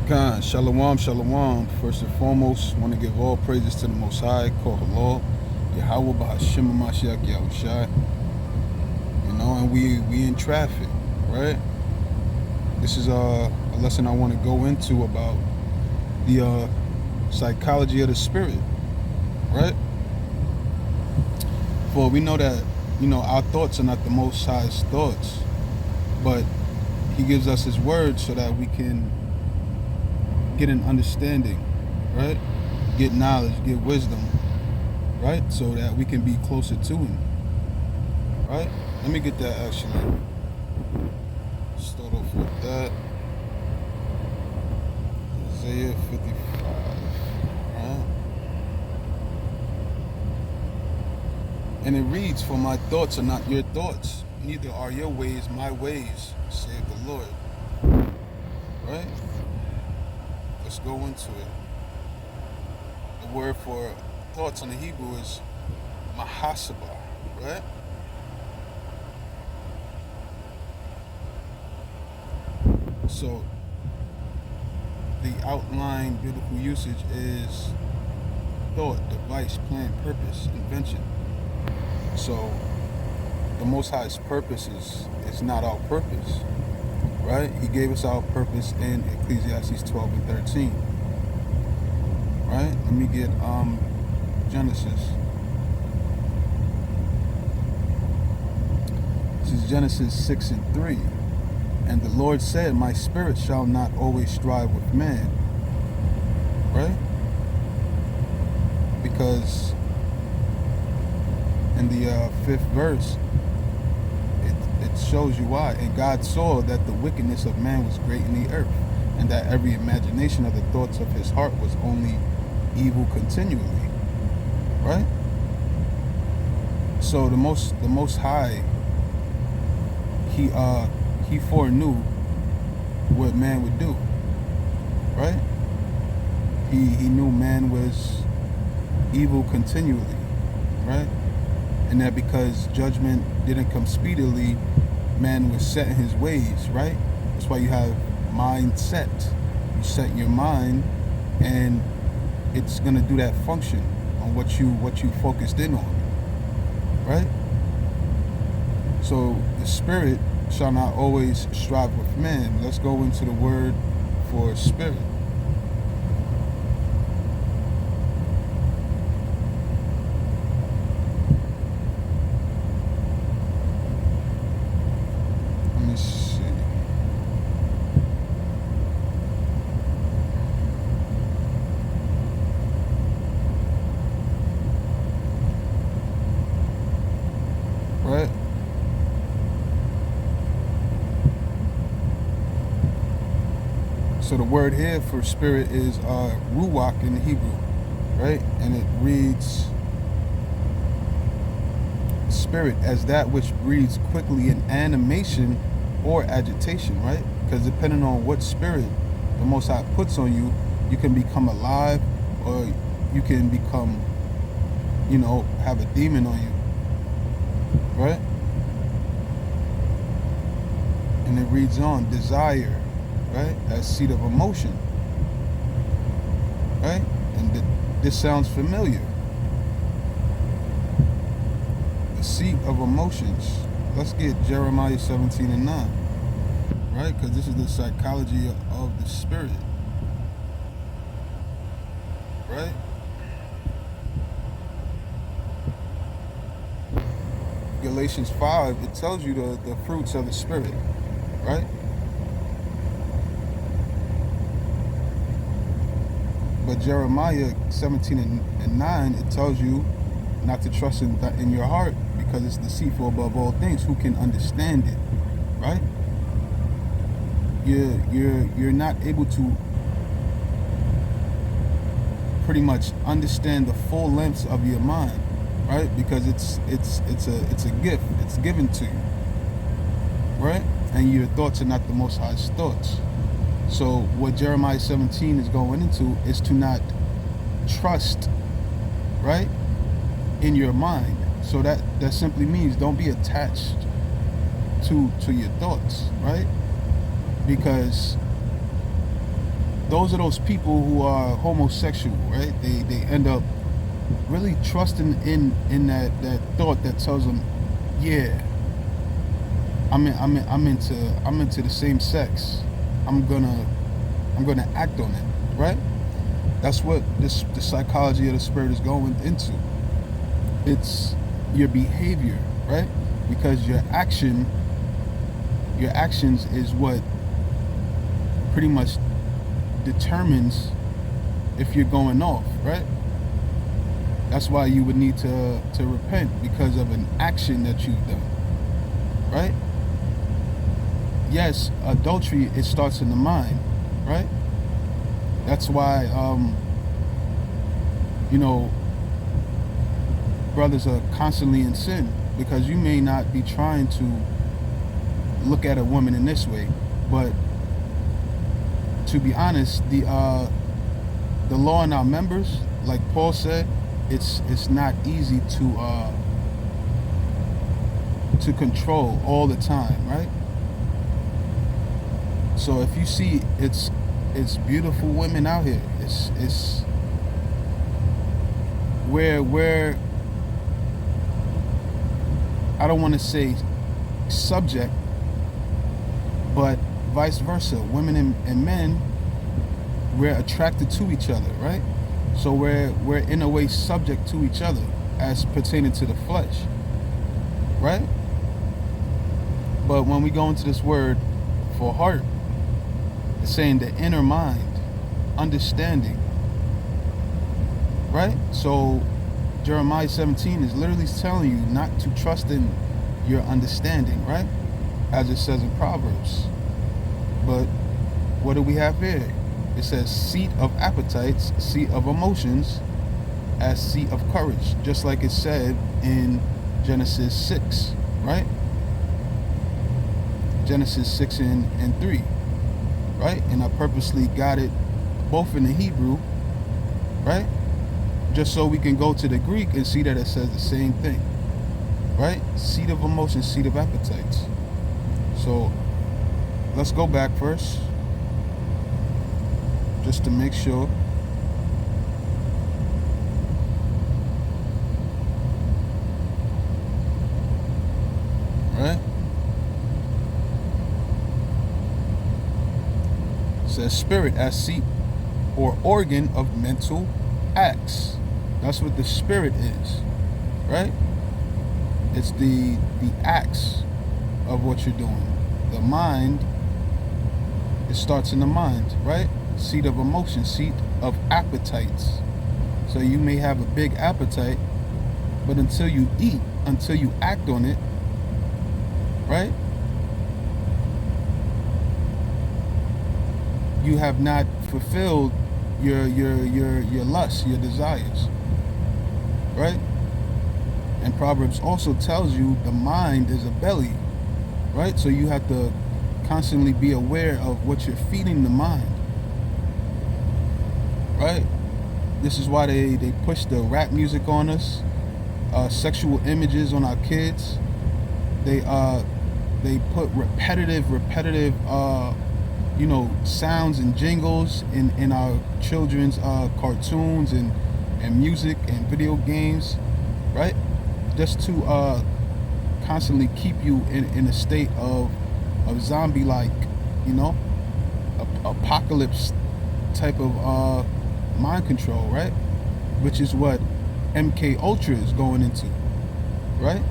Khan, shalom, shalom. First and foremost, want to give all praises to the Most High, called Halal, Yahweh Bahashim Mashiach Yahushai. And we in traffic, right? This is a lesson I want to go into about the psychology of the spirit, right? For we know that our thoughts are not the Most High's thoughts, but He gives us His word so that we can get an understanding, right? Get knowledge, get wisdom, right? So that we can be closer to Him, right? Let me get that actually. Start off with that. Isaiah 55, right? And it reads, "For my thoughts are not your thoughts, neither are your ways my ways, saith the Lord." Right? Let's go into it. The word for thoughts in the Hebrew is mahasaba, right? So the outline biblical usage is thought, device, plan, purpose, invention. So the Most High's purpose is not our purpose, right? He gave us our purpose in Ecclesiastes 12 and 13. Right? Let me get Genesis. This is Genesis 6 and 3. "And the Lord said, My spirit shall not always strive with man." Right? Because in the 5th verse, it shows you why. "And God saw that the wickedness of man was great in the earth, and that every imagination of the thoughts of his heart was only evil continually." Right? So the most high, he foreknew what man would do. Right? He knew man was evil continually. Right? And that because judgment didn't come speedily, man was set in his ways, right? That's why you have mindset. You set your mind, and it's gonna do that function on what you focused in on, right? So the spirit shall not always strive with man. Let's go into the word for spirit. Let me see. Right? So the word here for spirit is ruach in the Hebrew, right? And it reads spirit as that which breathes quickly in animation or agitation, right? Because depending on what spirit the Most High puts on you, you can become alive, or you can become, have a demon on you, right? And it reads on, desire, right? That seat of emotion, right? And this sounds familiar. The seat of emotions. Let's get Jeremiah 17 and 9, right? Because this is the psychology of the spirit, right? Galatians 5, it tells you the fruits of the spirit, right? But Jeremiah 17 and 9, it tells you not to trust in your heart, because it's deceitful above all things. Who can understand it, right? You're not able to pretty much understand the full lengths of your mind, right? Because it's a gift. It's given to you, right? And your thoughts are not the Most High's thoughts. So what Jeremiah 17 is going into is to not trust, right, in your mind. So that simply means don't be attached to your thoughts, right? Because those are those people who are homosexual, right? They end up really trusting in that thought that tells them, yeah, I'm into the same sex. I'm gonna act on it, right? That's what the psychology of the spirit is going into. It's your behavior, right? Because your actions is what pretty much determines if you're going off, right? That's why you would need to repent, because of an action that you've done, right? Yes, adultery, it starts in the mind, right? That's why brothers are constantly in sin, because you may not be trying to look at a woman in this way, but to be honest, the law in our members, like Paul said, it's not easy to control all the time, right? So if you see it's beautiful women out here, it's where I don't want to say subject, but vice versa. Women and men, we're attracted to each other, right? So we're in a way subject to each other as pertaining to the flesh, right? But when we go into this word for heart, it's saying the inner mind, understanding, right? So Jeremiah 17 is literally telling you not to trust in your understanding, right? As it says in Proverbs. But what do we have here? It says seat of appetites, seat of emotions, as seat of courage, just like it said in Genesis 6, right? Genesis 6 and 3, right? And I purposely got it both in the Hebrew, right? Just so we can go to the Greek and see that it says the same thing, right? Seat of emotions, seat of appetites. So let's go back first, just to make sure. Right? It says spirit as seat or organ of mental acts. That's what the spirit is, right? It's the acts of what you're doing. The mind, it starts in the mind, right? Seat of emotion, seat of appetites. So you may have a big appetite, but until you eat, until you act on it, right? You have not fulfilled your lusts, your desires, right? And Proverbs also tells you the mind is a belly, right? So you have to constantly be aware of what you're feeding the mind, right? This is why they push the rap music on us, sexual images on our kids. They put repetitive sounds and jingles in our children's cartoons and music and video games, right? Just to constantly keep you in a state of zombie-like, apocalypse type of mind control, right? Which is what MK Ultra is going into, right?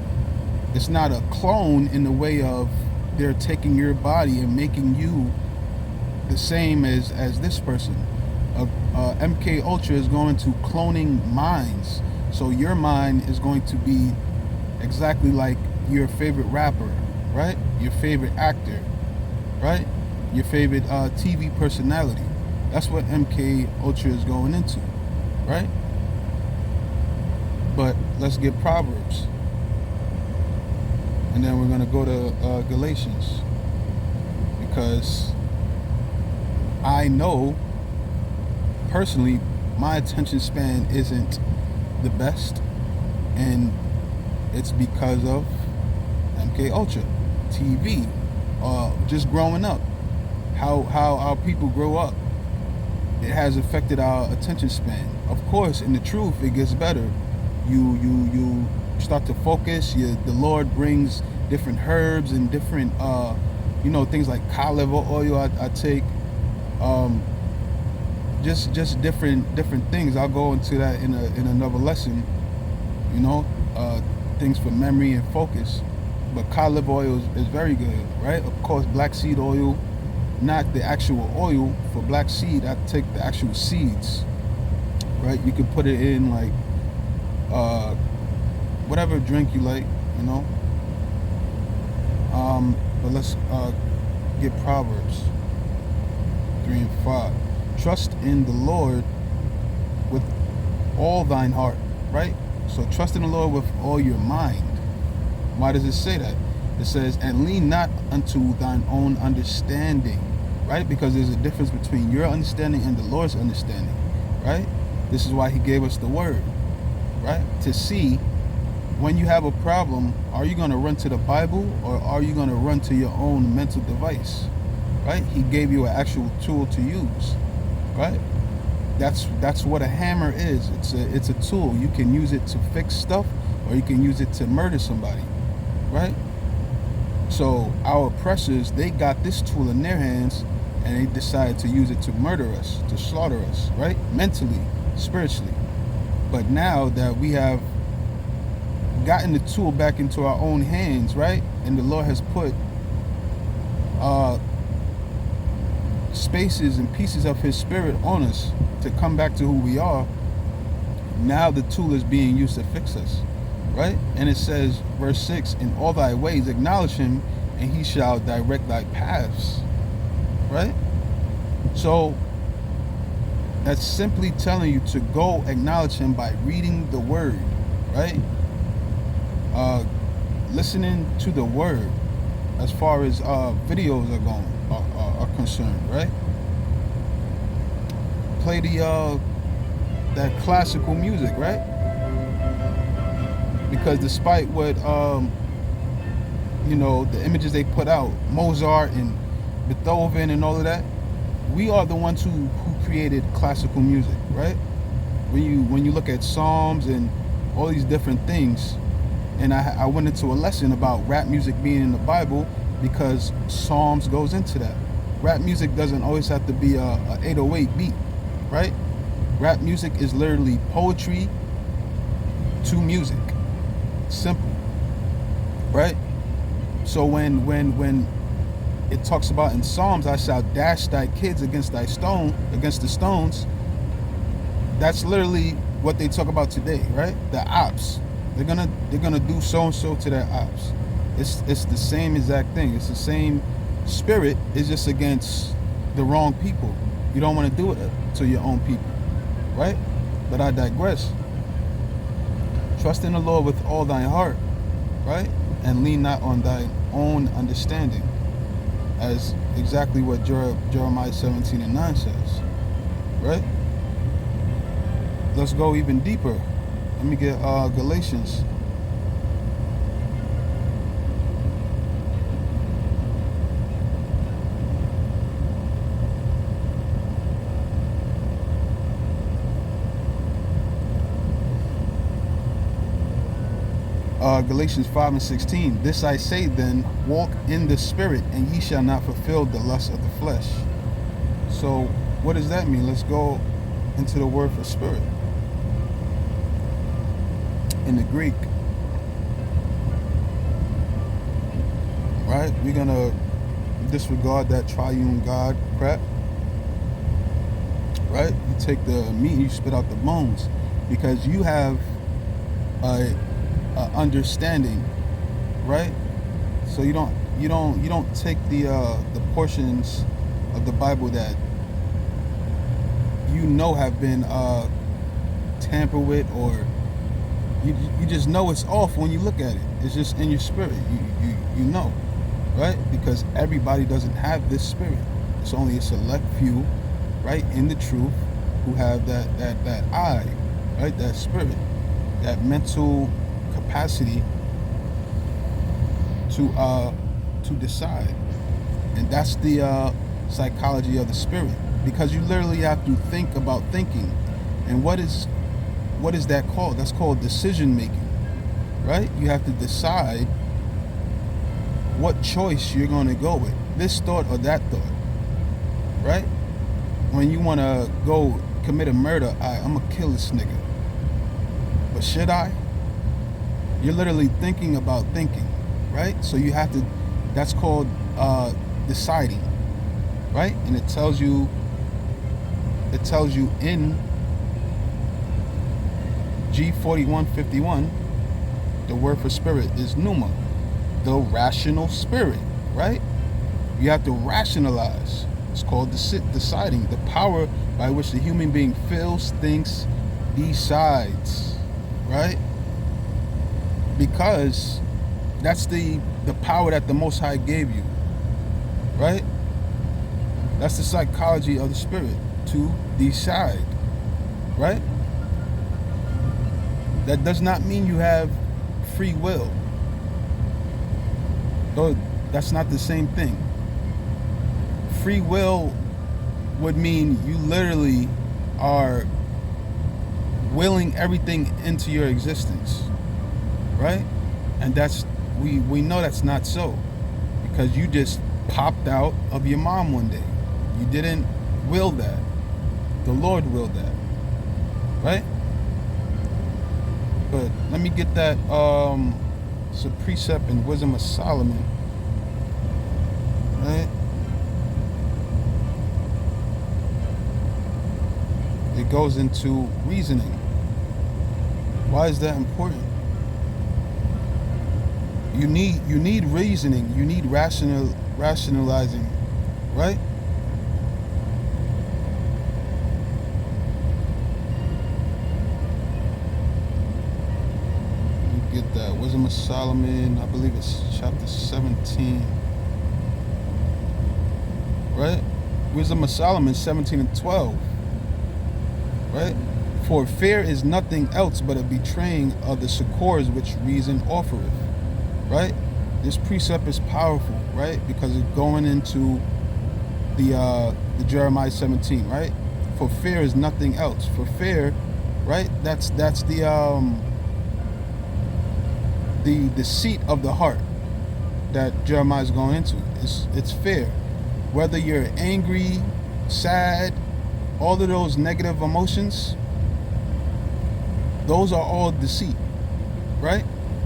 It's not a clone in the way of they're taking your body and making you the same as this person. MK Ultra is going to cloning minds. So your mind is going to be exactly like your favorite rapper, right? Your favorite actor, right? Your favorite TV personality. That's what MK Ultra is going into, right? But let's get Proverbs. And then we're going to go to Galatians. Because I know, personally, my attention span isn't the best. And it's because of MK Ultra, TV, just growing up. How our people grow up, it has affected our attention span. Of course, in the truth, it gets better. You start to focus. The Lord brings different herbs and different things like cod liver oil. I take just different things. I'll go into that in another lesson. Things for memory and focus. But cod liver oil is very good, right? Of course, black seed oil, not the actual oil. For black seed, I take the actual seeds, right? You can put it in like whatever drink you like, But let's get Proverbs 3 and 5. Trust in the Lord with all thine heart, right? So trust in the Lord with all your mind. Why does it say that? It says, and lean not unto thine own understanding, right? Because there's a difference between your understanding and the Lord's understanding, right? This is why he gave us the word, right? To see when you have a problem, are you going to run to the Bible or are you going to run to your own mental device, right? He gave you an actual tool to use, right? That's what a hammer is. It's a tool. You can use it to fix stuff or you can use it to murder somebody, right? So our oppressors, they got this tool in their hands and they decided to use it to murder us, to slaughter us, right? Mentally, spiritually. But now that we have gotten the tool back into our own hands, right? And the Lord has put spaces and pieces of his spirit on us to come back to who we are. Now the tool is being used to fix us, right? And it says, verse 6, in all thy ways acknowledge him and he shall direct thy paths, right? So that's simply telling you to go acknowledge him by reading the word, right? Listening to the word as far as videos are concerned, right? Play that classical music, right? Because despite what the images they put out, Mozart and Beethoven and all of that, we are the ones who created classical music, right? When you look at Psalms and all these different things, and I went into a lesson about rap music being in the Bible because Psalms goes into that. Rap music doesn't always have to be a 808 beat, right? Rap music is literally poetry to music. Simple, right? So when it talks about in Psalms, I shall dash thy kids against the stones. That's literally what they talk about today, right? The ops. They're gonna do so and so to their ops. It's the same exact thing. It's the same spirit. It's just against the wrong people. You don't want to do it to your own people, right? But I digress. Trust in the Lord with all thine heart, right? And lean not on thy own understanding, as exactly what Jeremiah 17 and 9 says, right? Let's go even deeper. Let me get Galatians. Galatians 5 and 16. This I say then, walk in the spirit, and ye shall not fulfill the lust of the flesh. So what does that mean? Let's go into the word for spirit. In the Greek, right? We're gonna disregard that triune God crap, right? You take the meat and you spit out the bones, because you have a understanding, right? So you don't take the portions of the Bible that have been tampered with, or you just know it's off when you look at it. It's just in your spirit. You know, right? Because everybody doesn't have this spirit. It's only a select few, right, in the truth, who have that eye, right, that spirit, that mental capacity to decide. And that's the psychology of the spirit. Because you literally have to think about thinking. And what is that called? That's called decision making, right? You have to decide what choice you're going to go with, this thought or that thought, right? When you want to go commit a murder, I'm going to kill this nigga. But should I? You're literally thinking about thinking, right? So you have to, that's called deciding, right? And it tells you in G4151, the word for spirit is pneuma, the rational spirit, right? You have to rationalize. It's called deciding, the power by which the human being feels, thinks, decides, right? Because that's the power that the Most High gave you, right? That's the psychology of the spirit, to decide, right? That does not mean you have free will. Though that's not the same thing. Free will would mean you literally are willing everything into your existence, right? And that's, we know that's not so, because you just popped out of your mom one day. You didn't will that. The Lord willed that, right? But let me get that. It's a precept in Wisdom of Solomon, right? It goes into reasoning. Why is that important? You need reasoning. You need rationalizing, right? You get that Wisdom of Solomon. I believe it's chapter 17, right? Wisdom of Solomon 17 and 12, right? For fear is nothing else but a betraying of the succors which reason offereth. Right? This precept is powerful, right? Because it's going into the Jeremiah 17, right? For fear is nothing else. For fear, right? That's the deceit of the heart that Jeremiah is going into. It's fear. Whether you're angry, sad, all of those negative emotions, those are all deceit, right?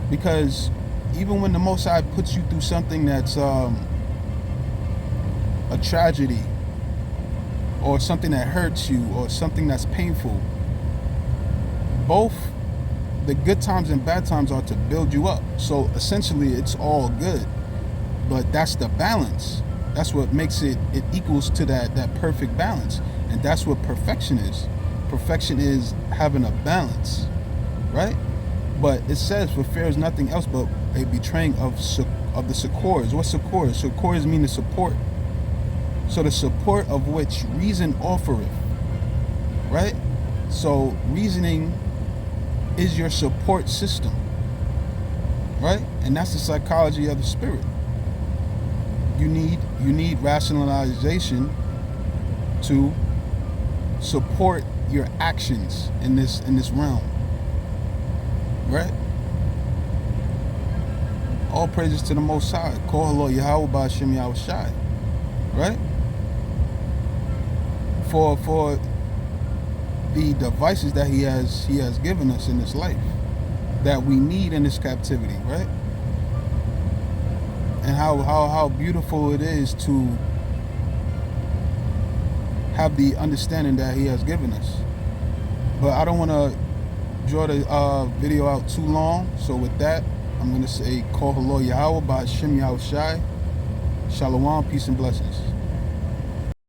Because even when the Most High puts you through something that's a tragedy, or something that hurts you, or something that's painful, both the good times and bad times are to build you up. So essentially it's all good, but that's the balance. That's what makes it equals to that perfect balance. And that's what perfection is. Perfection is having a balance, right? But it says, for fear is nothing else but a betraying of the succors. What succors? Succors mean the support. So the support of which reason offereth, right? So reasoning is your support system, right? And that's the psychology of the spirit. You need rationalization to support your actions in this realm. Right? All praises to the Most High. Call Lord Yahweh by Hashem Yahweh Shai. Right? For the devices that he has given us in this life that we need in this captivity, right? And how beautiful it is to have the understanding that he has given us. But I don't want to draw the video out too long, so with that, I'm going to say, call Lord Yahweh by Hashem Yahweh Shai. Shalom, peace and blessings.